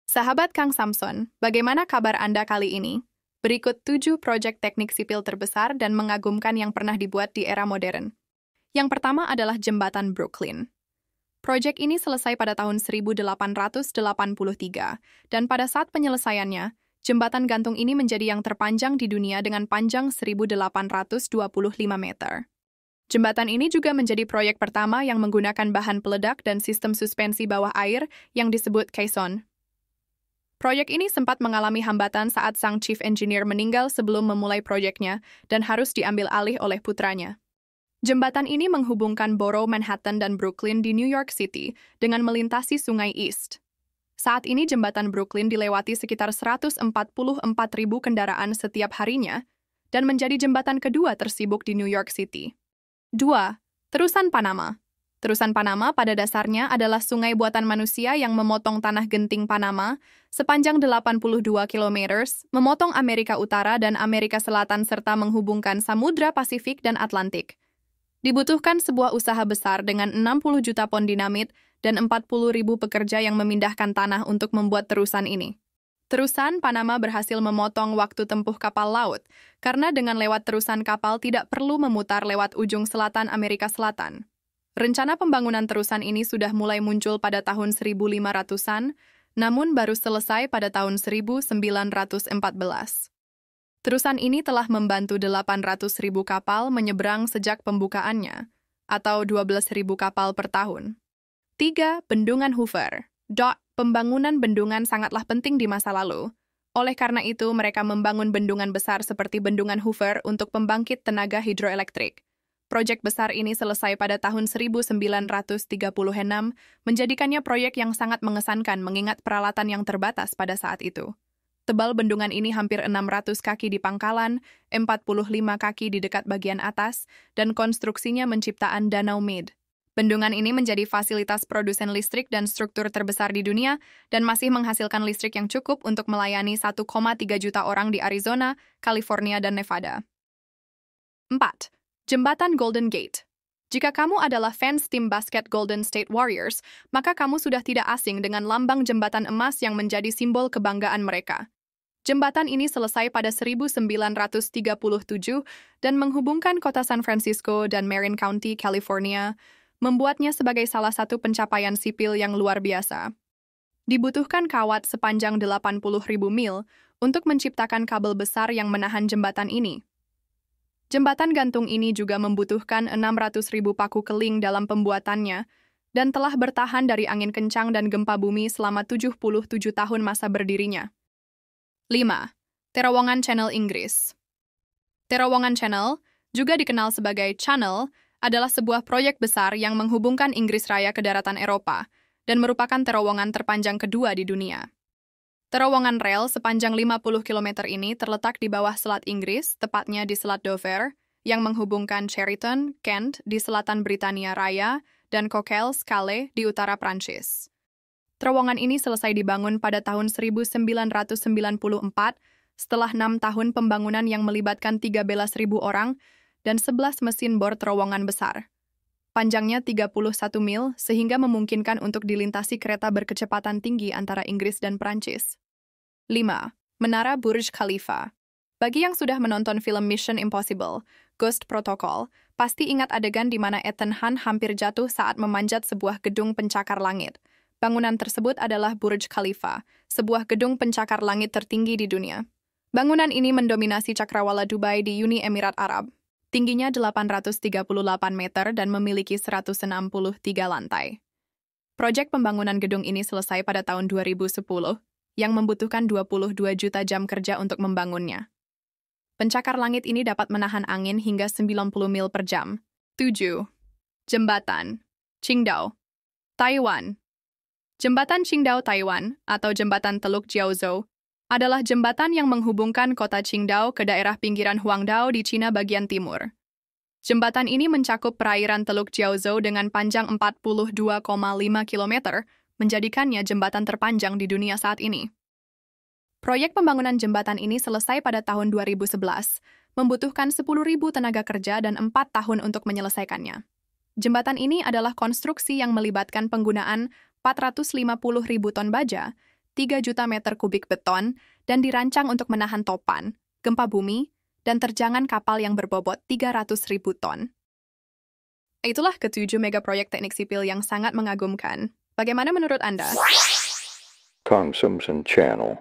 Sahabat Kang Samson, bagaimana kabar Anda kali ini? Berikut 7 proyek teknik sipil terbesar dan mengagumkan yang pernah dibuat di era modern. Yang pertama adalah Jembatan Brooklyn. Proyek ini selesai pada tahun 1883, dan pada saat penyelesaiannya, jembatan gantung ini menjadi yang terpanjang di dunia dengan panjang 1825 meter. Jembatan ini juga menjadi proyek pertama yang menggunakan bahan peledak dan sistem suspensi bawah air yang disebut caisson. Proyek ini sempat mengalami hambatan saat sang chief engineer meninggal sebelum memulai proyeknya dan harus diambil alih oleh putranya. Jembatan ini menghubungkan Borough Manhattan dan Brooklyn di New York City dengan melintasi Sungai East. Saat ini jembatan Brooklyn dilewati sekitar 144.000 kendaraan setiap harinya dan menjadi jembatan kedua tersibuk di New York City. 2. Terusan Panama. Terusan Panama pada dasarnya adalah sungai buatan manusia yang memotong tanah genting Panama sepanjang 82 km, memotong Amerika Utara dan Amerika Selatan serta menghubungkan Samudra Pasifik dan Atlantik. Dibutuhkan sebuah usaha besar dengan 60 juta pon dinamit dan 40.000 pekerja yang memindahkan tanah untuk membuat terusan ini. Terusan Panama berhasil memotong waktu tempuh kapal laut, karena dengan lewat terusan kapal tidak perlu memutar lewat ujung selatan Amerika Selatan. Rencana pembangunan terusan ini sudah mulai muncul pada tahun 1500-an, namun baru selesai pada tahun 1914. Terusan ini telah membantu 800.000 kapal menyeberang sejak pembukaannya, atau 12.000 kapal per tahun. 3. Bendungan Hoover. Pembangunan bendungan sangatlah penting di masa lalu. Oleh karena itu, mereka membangun bendungan besar seperti Bendungan Hoover untuk pembangkit tenaga hidroelektrik. Proyek besar ini selesai pada tahun 1936, menjadikannya proyek yang sangat mengesankan mengingat peralatan yang terbatas pada saat itu. Tebal bendungan ini hampir 600 kaki di pangkalan, 45 kaki di dekat bagian atas, dan konstruksinya menciptaan Danau Mead. Bendungan ini menjadi fasilitas produsen listrik dan struktur terbesar di dunia dan masih menghasilkan listrik yang cukup untuk melayani 1,3 juta orang di Arizona, California, dan Nevada. 4. Jembatan Golden Gate. Jika kamu adalah fans tim basket Golden State Warriors, maka kamu sudah tidak asing dengan lambang jembatan emas yang menjadi simbol kebanggaan mereka. Jembatan ini selesai pada 1937 dan menghubungkan kota San Francisco dan Marin County, California, membuatnya sebagai salah satu pencapaian sipil yang luar biasa. Dibutuhkan kawat sepanjang 80.000 mil untuk menciptakan kabel besar yang menahan jembatan ini. Jembatan gantung ini juga membutuhkan 600.000 paku keling dalam pembuatannya dan telah bertahan dari angin kencang dan gempa bumi selama 77 tahun masa berdirinya. 5. Terowongan Channel Inggris. Terowongan Channel, juga dikenal sebagai Channel, adalah sebuah proyek besar yang menghubungkan Inggris Raya ke daratan Eropa dan merupakan terowongan terpanjang kedua di dunia. Terowongan rel sepanjang 50 km ini terletak di bawah Selat Inggris, tepatnya di Selat Dover, yang menghubungkan Cheriton, Kent, di selatan Britania Raya, dan Coquelles, Calais, di utara Prancis. Terowongan ini selesai dibangun pada tahun 1994, setelah 6 tahun pembangunan yang melibatkan 13.000 orang dan 11 mesin bor terowongan besar. Panjangnya 31 mil, sehingga memungkinkan untuk dilintasi kereta berkecepatan tinggi antara Inggris dan Prancis. 5. Menara Burj Khalifa. Bagi yang sudah menonton film Mission Impossible, Ghost Protocol, pasti ingat adegan di mana Ethan Hunt hampir jatuh saat memanjat sebuah gedung pencakar langit. Bangunan tersebut adalah Burj Khalifa, sebuah gedung pencakar langit tertinggi di dunia. Bangunan ini mendominasi cakrawala Dubai di Uni Emirat Arab. Tingginya 838 meter dan memiliki 163 lantai. Proyek pembangunan gedung ini selesai pada tahun 2010, yang membutuhkan 22 juta jam kerja untuk membangunnya. Pencakar langit ini dapat menahan angin hingga 90 mil per jam. 7. Jembatan Qingdao, Taiwan. Jembatan Qingdao, Taiwan, atau Jembatan Teluk Jiaozhou, adalah jembatan yang menghubungkan kota Qingdao ke daerah pinggiran Huangdao di Cina bagian timur. Jembatan ini mencakup perairan Teluk Jiaozhou dengan panjang 42,5 km, menjadikannya jembatan terpanjang di dunia saat ini. Proyek pembangunan jembatan ini selesai pada tahun 2011, membutuhkan 10.000 tenaga kerja dan 4 tahun untuk menyelesaikannya. Jembatan ini adalah konstruksi yang melibatkan penggunaan 450.000 ton baja, 3 juta meter kubik beton dan dirancang untuk menahan topan, gempa bumi, dan terjangan kapal yang berbobot 300.000 ton. Itulah ketujuh megaproyek teknik sipil yang sangat mengagumkan. Bagaimana menurut Anda? Kong Simpson Channel.